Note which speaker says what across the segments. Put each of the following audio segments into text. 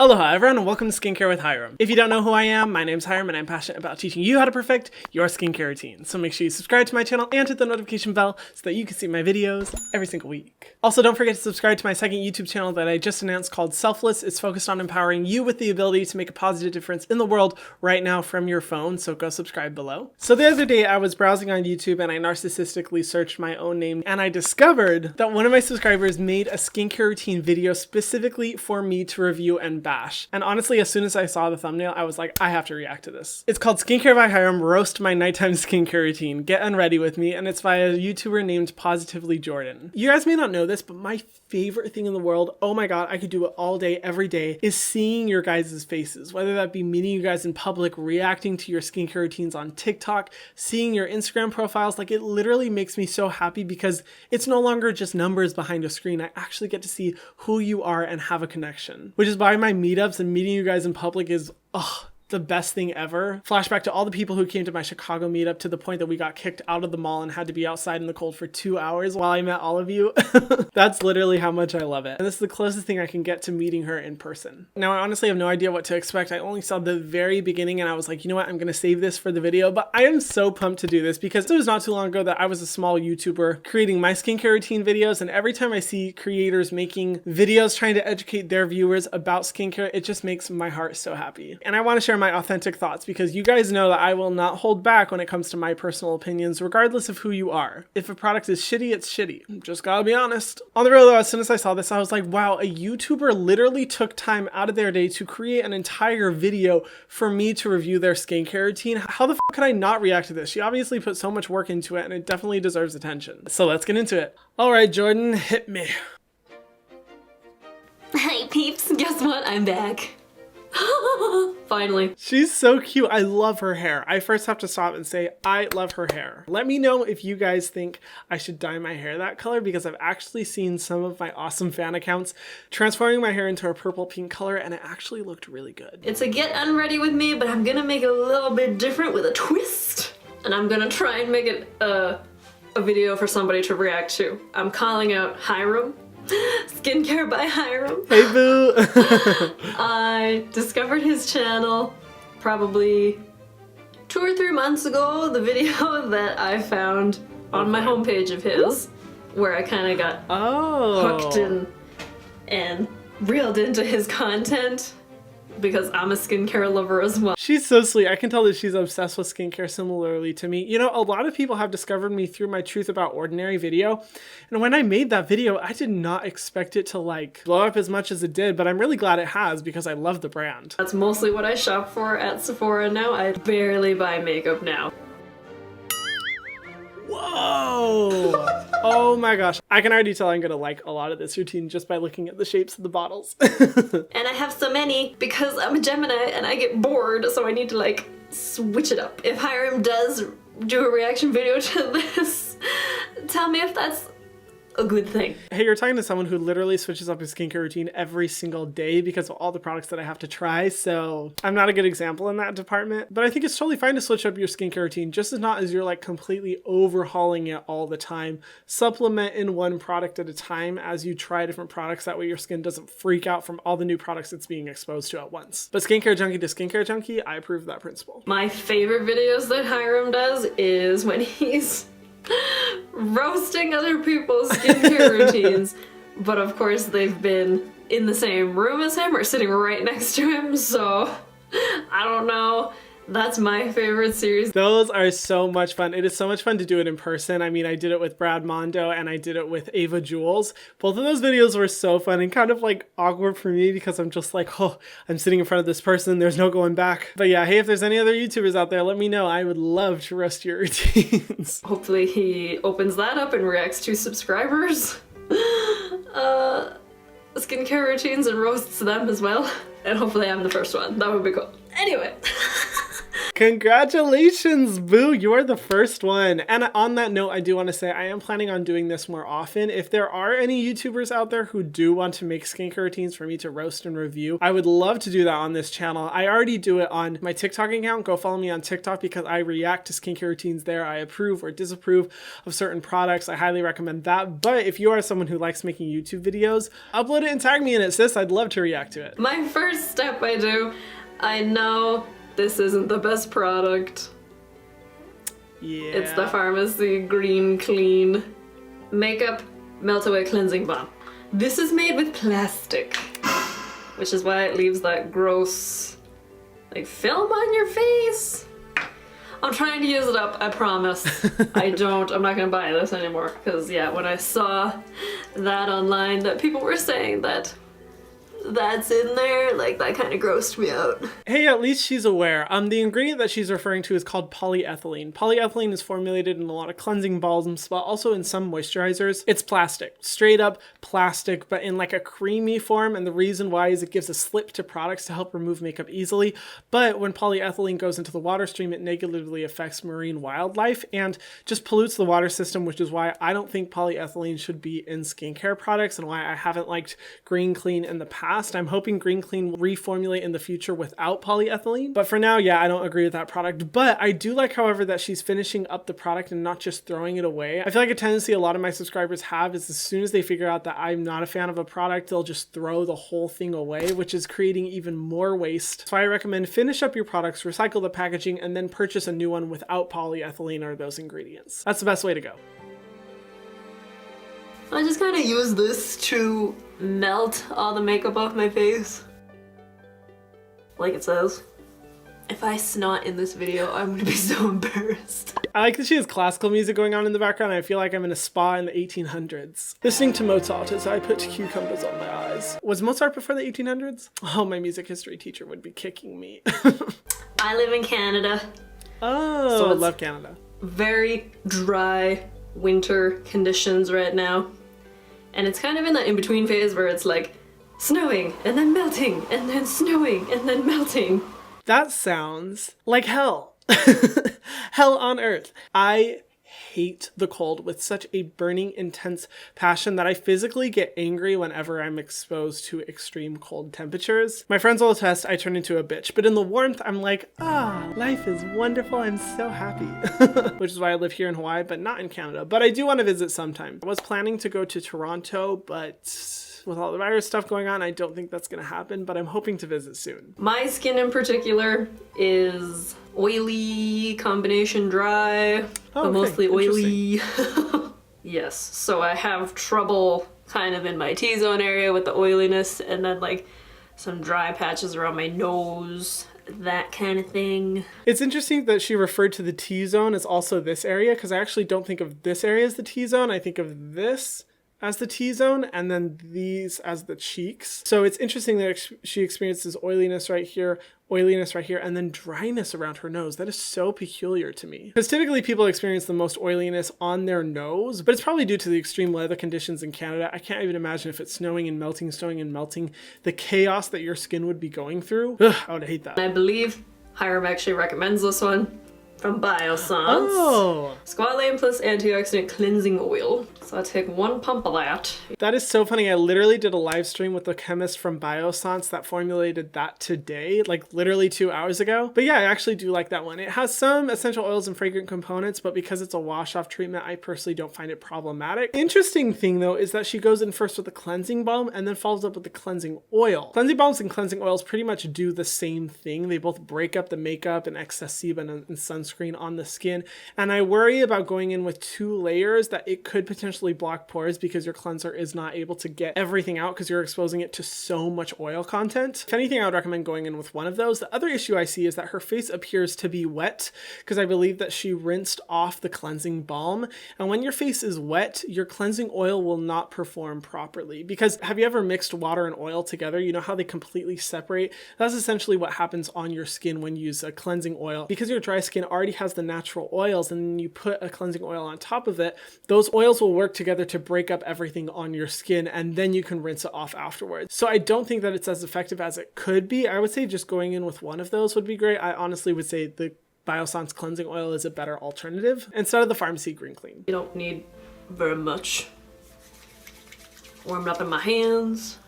Speaker 1: Aloha everyone and welcome to Skincare with Hyram. If you don't know who I am, my name's Hyram and I'm passionate about teaching you how to perfect your skincare routine. So make sure you subscribe to my channel and hit the notification bell so that you can see my videos every single week. Also, don't forget to subscribe to my second YouTube channel that I just announced called Selfless. It's focused on empowering you with the ability to make a positive difference in the world right now from your phone, so go subscribe below. So the other day I was browsing on YouTube and I narcissistically searched my own name and I discovered that one of my subscribers made a skincare routine video specifically for me to review and bash. And honestly, as soon as I saw the thumbnail, I was like, I have to react to this. It's called Skincare by Hyram, Roast My Nighttime Skincare Routine. Get unready with me, and it's by a YouTuber named Positively Jordan. You guys may not know this, but my favorite thing in the world, oh my god, I could do it all day, every day, is seeing your guys' faces. Whether that be meeting you guys in public, reacting to your skincare routines on TikTok, seeing your Instagram profiles, like it literally makes me so happy because it's no longer just numbers behind a screen. I actually get to see who you are and have a connection, which is why my meetups and meeting you guys in public is the best thing ever. Flashback to all the people who came to my Chicago meetup to the point that we got kicked out of the mall and had to be outside in the cold for 2 hours while I met all of you. That's literally how much I love it. And this is the closest thing I can get to meeting her in person. Now, I honestly have no idea what to expect. I only saw the very beginning and I was like, you know what? I'm going to save this for the video, but I am so pumped to do this because it was not too long ago that I was a small YouTuber creating my skincare routine videos. And every time I see creators making videos trying to educate their viewers about skincare, it just makes my heart so happy. And I want to share my authentic thoughts because you guys know that I will not hold back when it comes to my personal opinions, regardless of who you are. If a product is shitty, it's shitty. Just gotta be honest. On the real though, as soon as I saw this, I was like, wow, a YouTuber literally took time out of their day to create an entire video for me to review their skincare routine. How the f could I not react to this? She obviously put so much work into it and it definitely deserves attention. So let's get into it. All right, Jordan, hit me.
Speaker 2: Hey peeps, guess what? I'm back. Finally.
Speaker 1: She's so cute. I love her hair. I first have to stop and say I love her hair. Let me know if you guys think I should dye my hair that color because I've actually seen some of my awesome fan accounts transforming my hair into a purple pink color and it actually looked really good.
Speaker 2: It's a get unready with me, but I'm gonna make it a little bit different with a twist. And I'm gonna try and make it a video for somebody to react to. I'm calling out Hyram. Skincare by Hyram.
Speaker 1: Hey boo!
Speaker 2: I discovered his channel probably 2 or 3 months ago, the video that I found on my homepage of his, where I kind of got hooked in and reeled into his content because I'm a skincare lover as well.
Speaker 1: She's so sweet. I can tell that she's obsessed with skincare similarly to me. You know, a lot of people have discovered me through my Truth About Ordinary video. And when I made that video, I did not expect it to like blow up as much as it did, but I'm really glad it has because I love the brand.
Speaker 2: That's mostly what I shop for at Sephora now. I barely buy makeup now.
Speaker 1: Whoa! Oh my gosh. I can already tell I'm gonna like a lot of this routine just by looking at the shapes of the bottles.
Speaker 2: And I have so many because I'm a Gemini and I get bored, so I need to like switch it up. If Hyram does do a reaction video to this, tell me if that's a good thing.
Speaker 1: Hey, you're talking to someone who literally switches up his skincare routine every single day because of all the products that I have to try, so I'm not a good example in that department. But I think it's totally fine to switch up your skincare routine, just as not as you're like completely overhauling it all the time. Supplement in one product at a time as you try different products. That way your skin doesn't freak out from all the new products it's being exposed to at once. But skincare junkie to skincare junkie, I approve of that principle.
Speaker 2: My favorite videos that Hyram does is when he's roasting other people's skincare routines, but of course they've been in the same room as him or sitting right next to him, so I don't know. That's my favorite series.
Speaker 1: Those are so much fun. It is so much fun to do it in person. I mean, I did it with Brad Mondo and I did it with Ava Jules. Both of those videos were so fun and kind of like awkward for me because I'm just like, oh, I'm sitting in front of this person. There's no going back. But yeah, hey, if there's any other YouTubers out there, let me know. I would love to roast your routines.
Speaker 2: Hopefully he opens that up and reacts to subscribers. Skincare routines and roasts them as well. And hopefully I'm the first one. That would be cool. Anyway.
Speaker 1: Congratulations, Boo! You are the first one. And on that note, I do want to say I am planning on doing this more often. If there are any YouTubers out there who do want to make skincare routines for me to roast and review, I would love to do that on this channel. I already do it on my TikTok account. Go follow me on TikTok because I react to skincare routines there. I approve or disapprove of certain products. I highly recommend that. But if you are someone who likes making YouTube videos, upload it and tag me in it, sis. I'd love to react to it.
Speaker 2: My first step I know this isn't the best product.
Speaker 1: Yeah.
Speaker 2: It's the Farmacy Green Clean Makeup Melt Away Cleansing Balm. This is made with plastic, which is why it leaves that gross, like, film on your face. I'm trying to use it up, I promise. I'm not gonna buy this anymore, because yeah, when I saw that online, that people were saying that that's in there, like, that kind of grossed me out.
Speaker 1: Hey, at least she's aware. The ingredient that she's referring to is called polyethylene. Polyethylene is formulated in a lot of cleansing balms, but also in some moisturizers. It's plastic, straight up plastic, but in like a creamy form. And the reason why is it gives a slip to products to help remove makeup easily. But when polyethylene goes into the water stream, it negatively affects marine wildlife and just pollutes the water system, which is why I don't think polyethylene should be in skincare products and why I haven't liked Green Clean in the past. I'm hoping Green Clean will reformulate in the future without polyethylene. But for now, yeah, I don't agree with that product. But I do like, however, that she's finishing up the product and not just throwing it away. I feel like a tendency a lot of my subscribers have is as soon as they figure out that I'm not a fan of a product, they'll just throw the whole thing away, which is creating even more waste. So I recommend finish up your products, recycle the packaging, and then purchase a new one without polyethylene or those ingredients. That's the best way to go.
Speaker 2: I just kind of use this to melt all the makeup off my face. Like it says. If I snot in this video, I'm gonna be so embarrassed.
Speaker 1: I like that she has classical music going on in the background. I feel like I'm in a spa in the 1800s. Listening to Mozart as I put cucumbers on my eyes. Was Mozart before the 1800s? Oh, my music history teacher would be kicking me.
Speaker 2: I live in Canada.
Speaker 1: Oh,
Speaker 2: so
Speaker 1: I love Canada.
Speaker 2: Very dry winter conditions right now. And it's kind of in that in-between phase where it's like snowing and then melting and then snowing and then melting.
Speaker 1: That sounds like hell. Hell on earth. I hate the cold with such a burning, intense passion that I physically get angry whenever I'm exposed to extreme cold temperatures. My friends will attest I turn into a bitch, but in the warmth, I'm like, life is wonderful. I'm so happy. Which is why I live here in Hawaii, but not in Canada. But I do want to visit sometime. I was planning to go to Toronto, but with all the virus stuff going on, I don't think that's going to happen, but I'm hoping to visit soon.
Speaker 2: My skin in particular is oily, combination dry, but mostly oily. Yes, so I have trouble kind of in my T-zone area with the oiliness, and then like some dry patches around my nose, that kind of thing.
Speaker 1: It's interesting that she referred to the T-zone as also this area, because I actually don't think of this area as the T-zone. I think of this as the T-zone and then these as the cheeks. So it's interesting that she experiences oiliness right here, and then dryness around her nose. That is so peculiar to me. Because typically people experience the most oiliness on their nose, but it's probably due to the extreme weather conditions in Canada. I can't even imagine if it's snowing and melting, the chaos that your skin would be going through. Ugh, I would hate that.
Speaker 2: I believe Hyram actually recommends this one. From Biossance.
Speaker 1: Oh!
Speaker 2: Squalane plus antioxidant cleansing oil. So I take 1 pump of that.
Speaker 1: That is so funny. I literally did a live stream with the chemist from Biossance that formulated that today, like literally 2 hours ago. But yeah, I actually do like that one. It has some essential oils and fragrant components, but because it's a wash-off treatment, I personally don't find it problematic. Interesting thing though is that she goes in first with the cleansing balm and then follows up with the cleansing oil. Cleansing balms and cleansing oils pretty much do the same thing. They both break up the makeup and excess sebum and sunscreen on the skin, and I worry about going in with 2 layers that it could potentially block pores because your cleanser is not able to get everything out because you're exposing it to so much oil content. If anything, I would recommend going in with one of those. The other issue I see is that her face appears to be wet because I believe that she rinsed off the cleansing balm, and when your face is wet, your cleansing oil will not perform properly. Because have you ever mixed water and oil together? You know how they completely separate? That's essentially what happens on your skin when you use a cleansing oil. Because your dry skin already has the natural oils and then you put a cleansing oil on top of it, those oils will work together to break up everything on your skin and then you can rinse it off afterwards. So I don't think that it's as effective as it could be. I would say just going in with one of those would be great. I honestly would say the Biossance cleansing oil is a better alternative instead of the Farmacy Green Clean.
Speaker 2: You don't need very much. Warm it up in my hands.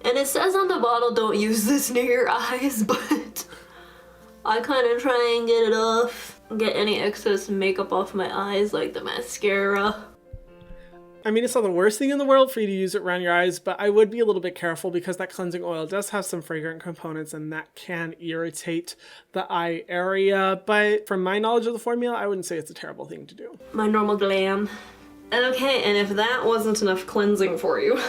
Speaker 2: And it says on the bottle, don't use this near your eyes, but I kind of try and get it off. Get any excess makeup off my eyes, like the mascara.
Speaker 1: I mean, it's not the worst thing in the world for you to use it around your eyes, but I would be a little bit careful because that cleansing oil does have some fragrant components and that can irritate the eye area. But from my knowledge of the formula, I wouldn't say it's a terrible thing to do.
Speaker 2: My normal glam. Okay, and if that wasn't enough cleansing for you,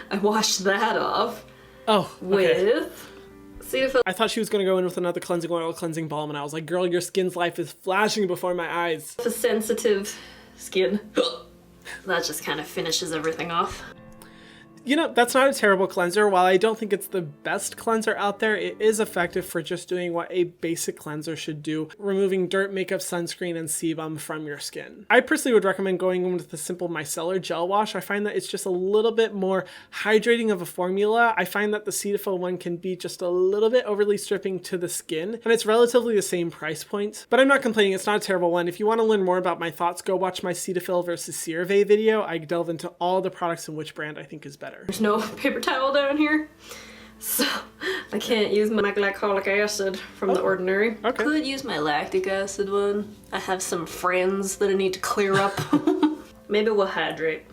Speaker 2: I washed that off.
Speaker 1: Oh, okay.
Speaker 2: With Cetaphil.
Speaker 1: I thought she was going to go in with another cleansing oil, cleansing balm, and I was like, girl, your skin's life is flashing before my eyes.
Speaker 2: For sensitive skin. That just kind of finishes everything off.
Speaker 1: You know, that's not a terrible cleanser. While I don't think it's the best cleanser out there, it is effective for just doing what a basic cleanser should do, removing dirt, makeup, sunscreen, and sebum from your skin. I personally would recommend going in with the simple Micellar gel wash. I find that it's just a little bit more hydrating of a formula. I find that the Cetaphil one can be just a little bit overly stripping to the skin, and it's relatively the same price point. But I'm not complaining, it's not a terrible one. If you want to learn more about my thoughts, go watch my Cetaphil versus CeraVe video. I delve into all the products and which brand I think is better.
Speaker 2: There's no paper towel down here, so I can't use my glycolic acid from The Ordinary.
Speaker 1: Okay.
Speaker 2: Could use my lactic acid one. I have some friends that I need to clear up. Maybe we'll hydrate.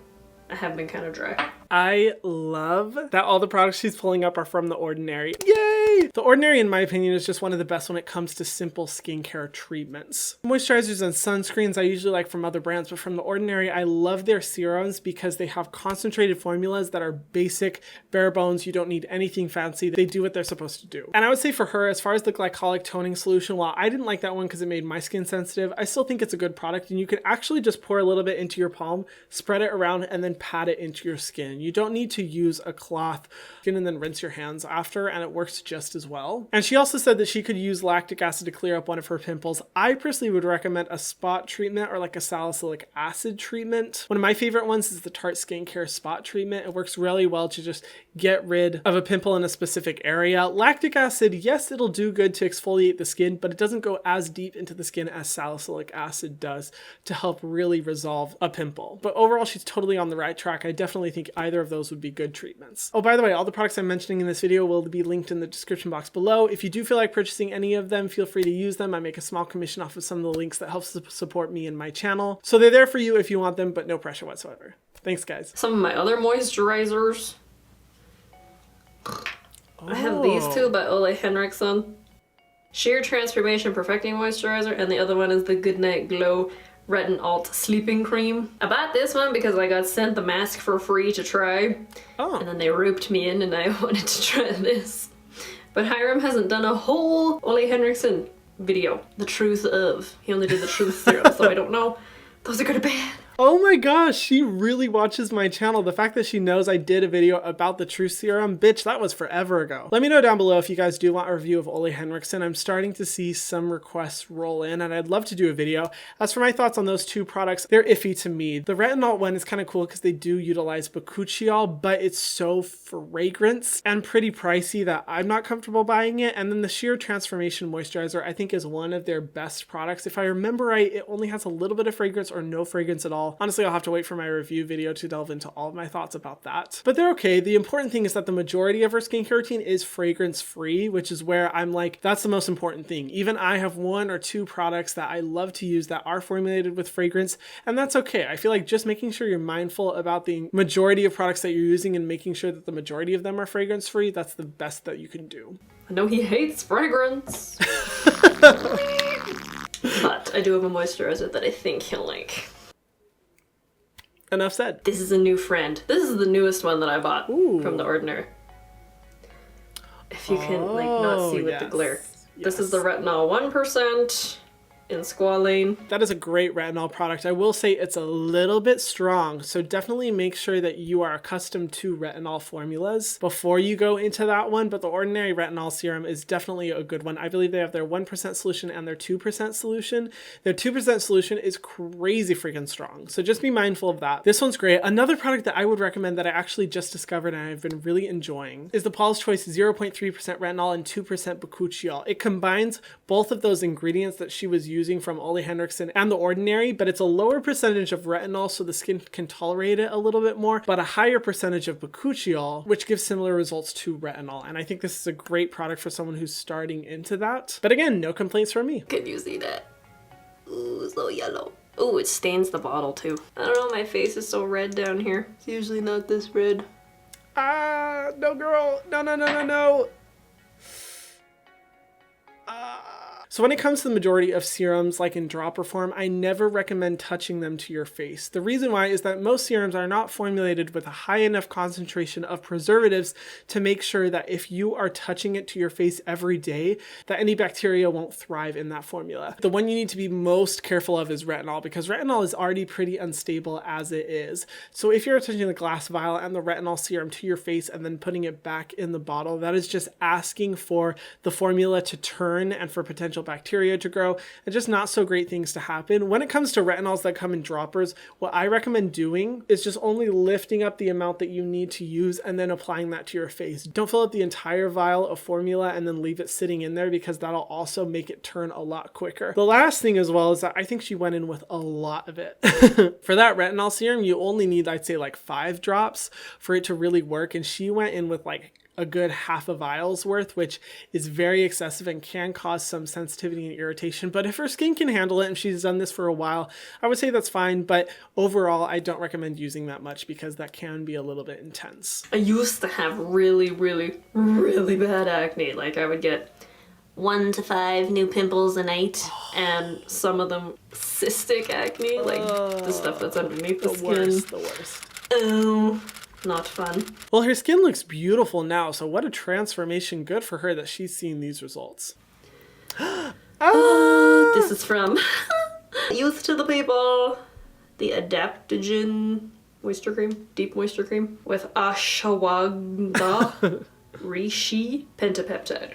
Speaker 2: I have been kind of dry.
Speaker 1: I love that all the products she's pulling up are from The Ordinary. Yay! The Ordinary, in my opinion, is just one of the best when it comes to simple skincare treatments. Moisturizers and sunscreens I usually like from other brands, but from The Ordinary, I love their serums because they have concentrated formulas that are basic, bare bones. You don't need anything fancy. They do what they're supposed to do. And I would say for her, as far as the glycolic toning solution, while I didn't like that one because it made my skin sensitive, I still think it's a good product, and you can actually just pour a little bit into your palm, spread it around, and then pat it into your skin. You don't need to use a cloth and then rinse your hands after, and it works just as well. And she also said that she could use lactic acid to clear up one of her pimples. I personally would recommend a spot treatment or like a salicylic acid treatment. One of my favorite ones is the Tarte Skincare Spot Treatment. It works really well to just get rid of a pimple in a specific area. Lactic acid, yes, it'll do good to exfoliate the skin, but it doesn't go as deep into the skin as salicylic acid does to help really resolve a pimple. But overall, she's totally on the right track. I definitely think either of those would be good treatments. Oh, by the way, all the products I'm mentioning in this video will be linked in the description box below. If you do feel like purchasing any of them, feel free to use them. I make a small commission off of some of the links that helps support me and my channel. So they're there for you if you want them, but no pressure whatsoever. Thanks, guys.
Speaker 2: Some of my other moisturizers. I have these two by OLEHENRIKSEN. Sheer Transformation Perfecting Moisturizer, and the other one is the Goodnight Glow Retin-ALT Sleeping Cream. I bought this one because I got sent the mask for free to try. And then they roped me in and I wanted to try this. But Hyram hasn't done a whole OLEHENRIKSEN video. The truth of. He only did the truth serum, so I don't know. Those are good or bad.
Speaker 1: Oh my gosh, she really watches my channel. The fact that she knows I did a video about the Truth Serum, bitch, that was forever ago. Let me know down below if you guys do want a review of OLEHENRIKSEN. I'm starting to see some requests roll in, and I'd love to do a video. As for my thoughts on those two products, they're iffy to me. The Retinol one is kind of cool because they do utilize bakuchiol, but it's so fragrance and pretty pricey that I'm not comfortable buying it. And then the Sheer Transformation Moisturizer, I think, is one of their best products. If I remember right, it only has a little bit of fragrance or no fragrance at all. Honestly, I'll have to wait for my review video to delve into all of my thoughts about that. But they're okay. The important thing is that the majority of her skincare routine is fragrance free, which is where I'm like, that's the most important thing. Even I have one or two products that I love to use that are formulated with fragrance, and that's okay. I feel like just making sure you're mindful about the majority of products that you're using and making sure that the majority of them are fragrance free, that's the best that you can do.
Speaker 2: I know he hates fragrance. But I do have a moisturizer that I think he'll like.
Speaker 1: Enough said.
Speaker 2: This is a new friend. This is the newest one that I bought from The Ordinary. If you can like not see with the glare. Yes. This is the Retinol 1%. in Squalane.
Speaker 1: That is a great retinol product. I will say it's a little bit strong, so definitely make sure that you are accustomed to retinol formulas before you go into that one, but the Ordinary Retinol Serum is definitely a good one. I believe they have their 1% solution and their 2% solution. Their 2% solution is crazy freaking strong, so just be mindful of that. This one's great. Another product that I would recommend that I actually just discovered and I've been really enjoying is the Paula's Choice 0.3% retinol and 2% bakuchiol. It combines both of those ingredients that she was using from OLEHENRIKSEN and the Ordinary, but it's a lower percentage of retinol so the skin can tolerate it a little bit more, but a higher percentage of bakuchiol, which gives similar results to retinol. And I think this is a great product for someone who's starting into that. But again, no complaints from me.
Speaker 2: Can you see that? Ooh, so yellow. Ooh, it stains the bottle too. I don't know, my face is so red down here. It's usually not this red.
Speaker 1: Ah, no girl, no. So when it comes to the majority of serums, like in dropper form, I never recommend touching them to your face. The reason why is that most serums are not formulated with a high enough concentration of preservatives to make sure that if you are touching it to your face every day, that any bacteria won't thrive in that formula. The one you need to be most careful of is retinol, because retinol is already pretty unstable as it is. So if you're touching the glass vial and the retinol serum to your face and then putting it back in the bottle, that is just asking for the formula to turn and for potential bacteria to grow and just not so great things to happen. When it comes to retinols that come in droppers, what I recommend doing is just only lifting up the amount that you need to use and then applying that to your face. Don't fill up the entire vial of formula and then leave it sitting in there, because that'll also make it turn a lot quicker. The last thing as well is that I think she went in with a lot of it. For that retinol serum, you only need, I'd say, like 5 drops for it to really work, and she went in with like a good half a vial's worth, which is very excessive and can cause some sensitivity and irritation. But if her skin can handle it and she's done this for a while, I would say that's fine. But overall, I don't recommend using that much because that can be a little bit intense.
Speaker 2: I used to have really bad acne. Like I would get 1 to 5 new pimples a night, and some of them cystic acne, like the stuff that's underneath the skin.
Speaker 1: The worst.
Speaker 2: Oh. Not fun.
Speaker 1: Well, her skin looks beautiful now, so what a transformation. Good for her that she's seeing these results.
Speaker 2: This is from Youth to the People, the Adaptogen moisture cream, deep moisture cream with Ashwagandha, Reishi, pentapeptide.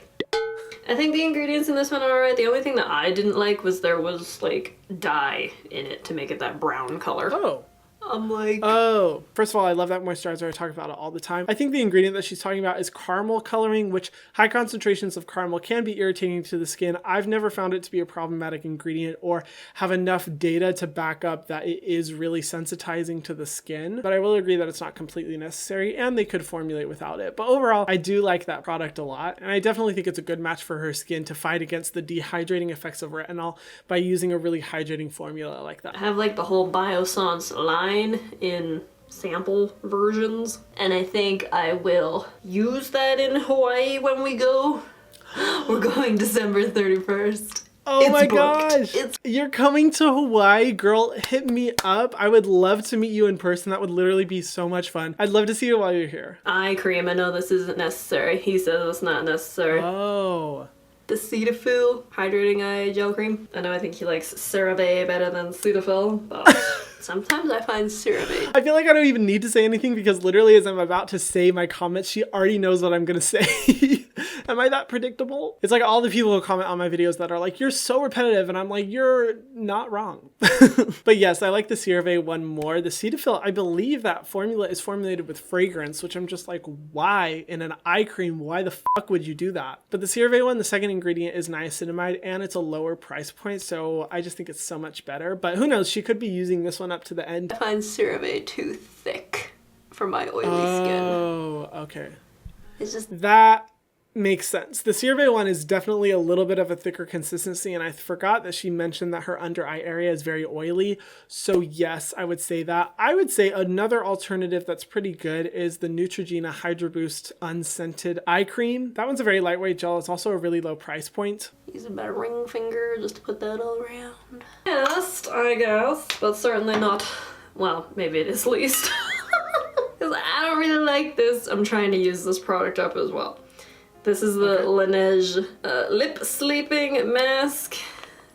Speaker 2: I think the ingredients in this one are alright. The only thing that I didn't like was there was like dye in it to make it that brown color.
Speaker 1: Oh.
Speaker 2: I'm like...
Speaker 1: Oh, first of all, I love that moisturizer. I talk about it all the time. I think the ingredient that she's talking about is caramel coloring, which high concentrations of caramel can be irritating to the skin. I've never found it to be a problematic ingredient or have enough data to back up that it is really sensitizing to the skin. But I will agree that it's not completely necessary and they could formulate without it. But overall, I do like that product a lot. And I definitely think it's a good match for her skin to fight against the dehydrating effects of retinol by using a really hydrating formula like that.
Speaker 2: I have like the whole Biossance line in sample versions, and I think I will use that in Hawaii when we go. We're going December 31st.
Speaker 1: Oh
Speaker 2: it's
Speaker 1: my
Speaker 2: booked.
Speaker 1: gosh, you're coming to Hawaii, girl. Hit me up. I would love to meet you in person. That would literally be so much fun. I'd love to see you while you're here.
Speaker 2: Eye cream, I know this isn't necessary. He says it's not necessary.
Speaker 1: Oh.
Speaker 2: The Cetaphil hydrating eye gel cream. I know I think he likes CeraVe better than Cetaphil, but sometimes I find CeraVe.
Speaker 1: I feel like I don't even need to say anything because literally as I'm about to say my comments, she already knows what I'm gonna say. Am I that predictable? It's like all the people who comment on my videos that are like, you're so repetitive, and I'm like, you're not wrong. But yes, I like the CeraVe one more. The Cetaphil, I believe that formula is formulated with fragrance, which I'm just like, why in an eye cream? Why the fuck would you do that? But the CeraVe one, the second ingredient is niacinamide, and it's a lower price point, so I just think it's so much better. But who knows, she could be using this one up to the end.
Speaker 2: I find CeraVe too thick for my oily skin.
Speaker 1: Oh, okay.
Speaker 2: It's just...
Speaker 1: That makes sense. The CeraVe one is definitely a little bit of a thicker consistency, and I forgot that she mentioned that her under eye area is very oily. So yes, I would say that. I would say another alternative that's pretty good is the Neutrogena Hydro Boost Unscented Eye Cream. That one's a very lightweight gel. It's also a really low price point.
Speaker 2: Using my ring finger just to put that all around. Best, I guess, but certainly not, well, maybe it is least. Because I don't really like this. I'm trying to use this product up as well. This is the LANEIGE Lip Sleeping Mask.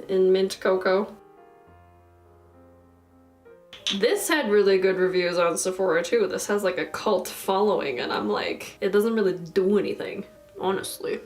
Speaker 2: in mint cocoa. This had really good reviews on Sephora too. This has like a cult following, and I'm like, it doesn't really do anything, honestly.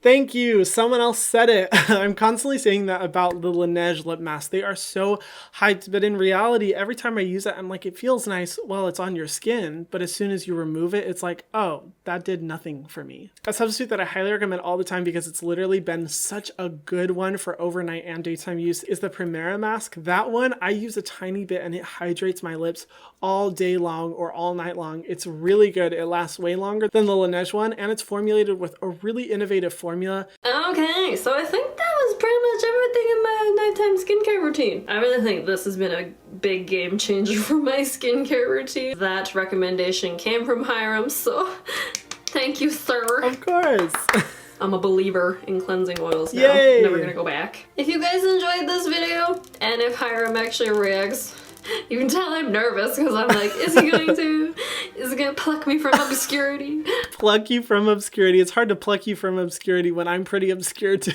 Speaker 1: Thank you. Someone else said it. I'm constantly saying that about the LANEIGE lip mask. They are so hyped, but in reality, every time I use it, I'm like, it feels nice while it's on your skin, but as soon as you remove it, it's like, oh, that did nothing for me. A substitute that I highly recommend all the time because it's literally been such a good one for overnight and daytime use is the Primera mask. That one, I use a tiny bit and it hydrates my lips all day long or all night long. It's really good. It lasts way longer than the LANEIGE one, and it's formulated with a really innovative formula.
Speaker 2: Okay, so I think that was pretty much everything in my nighttime skincare routine. I really think this has been a big game changer for my skincare routine. That recommendation came from Hyram, so thank you, sir.
Speaker 1: Of course.
Speaker 2: I'm a believer in cleansing oils now.
Speaker 1: Yay!
Speaker 2: Never gonna go back. If you guys enjoyed this video, and if Hyram actually reacts, you can tell I'm nervous because I'm like, is he gonna pluck me from obscurity?
Speaker 1: Pluck you from obscurity. It's hard to pluck you from obscurity when I'm pretty obscure too.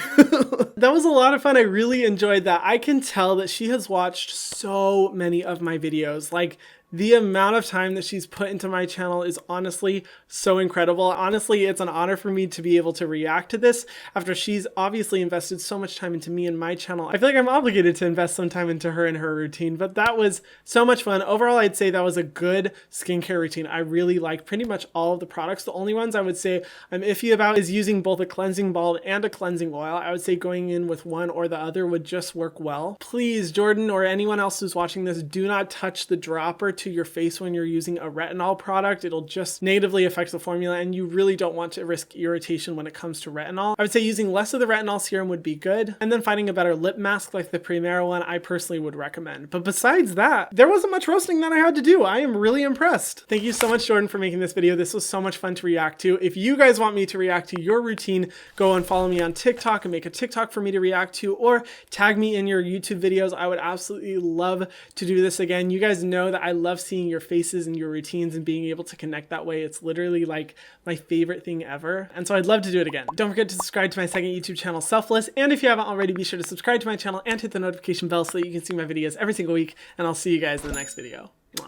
Speaker 1: That was a lot of fun. I really enjoyed that. I can tell that she has watched so many of my videos. Like, the amount of time that she's put into my channel is honestly so incredible. Honestly, it's an honor for me to be able to react to this after she's obviously invested so much time into me and my channel. I feel like I'm obligated to invest some time into her and her routine, but that was so much fun. Overall, I'd say that was a good skincare routine. I really like pretty much all of the products. The only ones I would say I'm iffy about is using both a cleansing balm and a cleansing oil. I would say going in with one or the other would just work well. Please, Jordan or anyone else who's watching this, do not touch the dropper to your face when you're using a retinol product. It'll just negatively affect the formula, and you really don't want to risk irritation when it comes to retinol. I would say using less of the retinol serum would be good, and then finding a better lip mask like the Primera one I personally would recommend. But besides that, there wasn't much roasting that I had to do. I am really impressed. Thank you so much, Jordan, for making this video. This was so much fun to react to. If you guys want me to react to your routine, go and follow me on TikTok and make a TikTok for me to react to, or tag me in your YouTube videos. I would absolutely love to do this again. You guys know that I love seeing your faces and your routines and being able to connect that way. It's literally like my favorite thing ever. And so I'd love to do it again. Don't forget to subscribe to my second YouTube channel, Selfless. And if you haven't already, be sure to subscribe to my channel and hit the notification bell so that you can see my videos every single week. And I'll see you guys in the next video.